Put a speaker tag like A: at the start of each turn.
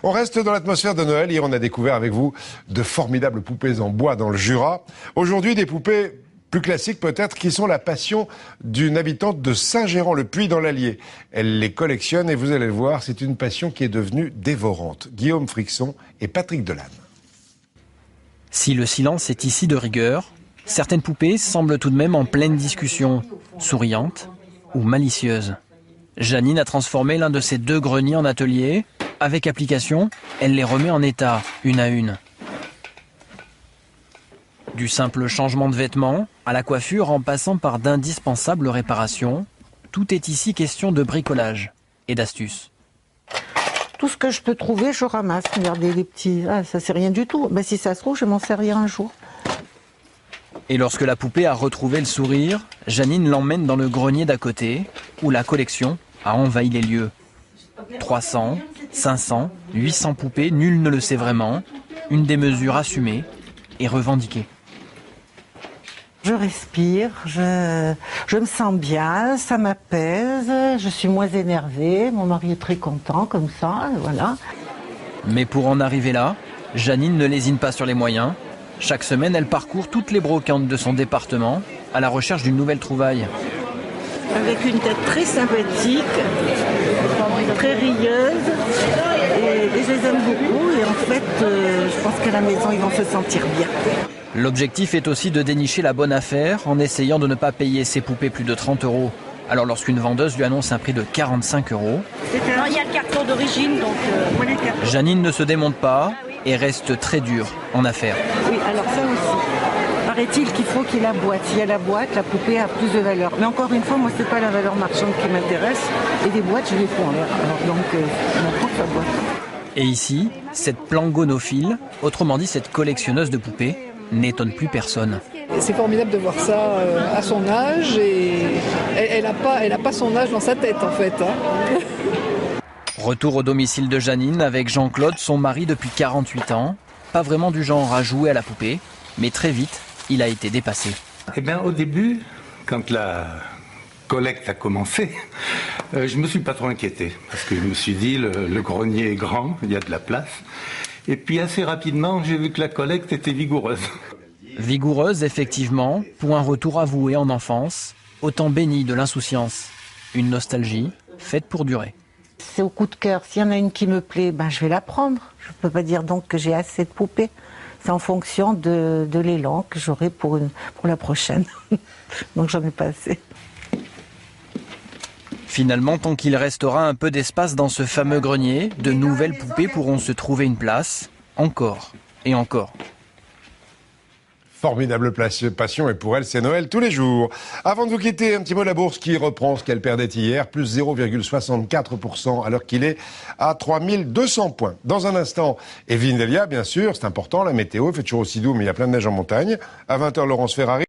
A: On reste dans l'atmosphère de Noël. Hier, on a découvert avec vous de formidables poupées en bois dans le Jura. Aujourd'hui, des poupées plus classiques peut-être, qui sont la passion d'une habitante de Saint-Gérand-le-Puy dans l'Allier. Elle les collectionne et vous allez le voir, c'est une passion qui est devenue dévorante. Guillaume Frixon et Patrick Delanne.
B: Si le silence est ici de rigueur, certaines poupées semblent tout de même en pleine discussion, souriantes ou malicieuses. Janine a transformé l'un de ses 2 greniers en atelier. Avec application, elle les remet en état, une à une. Du simple changement de vêtements à la coiffure en passant par d'indispensables réparations, tout est ici question de bricolage et d'astuces.
C: Tout ce que je peux trouver, je ramasse. Regardez les petits... Ah, ça c'est rien du tout. Ben, si ça se trouve, je m'en servirai un jour.
B: Et lorsque la poupée a retrouvé le sourire, Janine l'emmène dans le grenier d'à côté, où la collection a envahi les lieux. 300, 500, 800 poupées, nul ne le sait vraiment. Une démesure assumée et revendiquée.
C: Je respire, je me sens bien, ça m'apaise, je suis moins énervée, mon mari est très content comme ça, voilà.
B: Mais pour en arriver là, Janine ne lésine pas sur les moyens. Chaque semaine, elle parcourt toutes les brocantes de son département à la recherche d'une nouvelle trouvaille.
C: Avec une tête très sympathique, très rieuse, et je les aime beaucoup. Et en fait, je pense qu'à la maison, ils vont se sentir bien.
B: L'objectif est aussi de dénicher la bonne affaire en essayant de ne pas payer ses poupées plus de 30 €. Alors lorsqu'une vendeuse lui annonce un prix de 45 €...
D: Il y a le carton d'origine, donc...
B: Janine ne se démonte pas et reste très dure en affaires.
C: Oui, alors ça aussi. Paraît-il qu'il faut qu'il y ait la boîte. S'il y a la boîte, la poupée a plus de valeur. Mais encore une fois, moi, c'est pas la valeur marchande qui m'intéresse. Et des boîtes, je les fous en l'air. Alors donc, on prend sa boîte.
B: Et ici, cette plangonophile, autrement dit cette collectionneuse de poupées, n'étonne plus personne.
E: C'est formidable de voir ça à son âge et elle n'a pas son âge dans sa tête en fait.
B: Retour au domicile de Janine avec Jean-Claude, son mari depuis 48 ans. Pas vraiment du genre à jouer à la poupée, mais très vite, il a été dépassé.
F: Eh bien, au début, quand la collecte a commencé, je me suis pas trop inquiété parce que je me suis dit le grenier est grand, il y a de la place. Et puis assez rapidement, j'ai vu que la collecte était vigoureuse.
B: Vigoureuse, effectivement, pour un retour avoué en enfance, au temps béni de l'insouciance. Une nostalgie faite pour durer.
C: C'est au coup de cœur. S'il y en a une qui me plaît, ben, je vais la prendre. Je ne peux pas dire donc que j'ai assez de poupées. C'est en fonction de l'élan que j'aurai pour la prochaine. Donc j'en ai pas assez.
B: Finalement, tant qu'il restera un peu d'espace dans ce fameux grenier, de nouvelles poupées pourront se trouver une place, encore et encore.
A: Formidable passion et pour elle, c'est Noël tous les jours. Avant de vous quitter, un petit mot de la bourse qui reprend ce qu'elle perdait hier, plus 0,64% alors qu'il est à 3200 points. Dans un instant, Evelyne Delia, bien sûr, c'est important, la météo, il fait toujours aussi doux, mais il y a plein de neige en montagne. À 20h, Laurence Ferrari.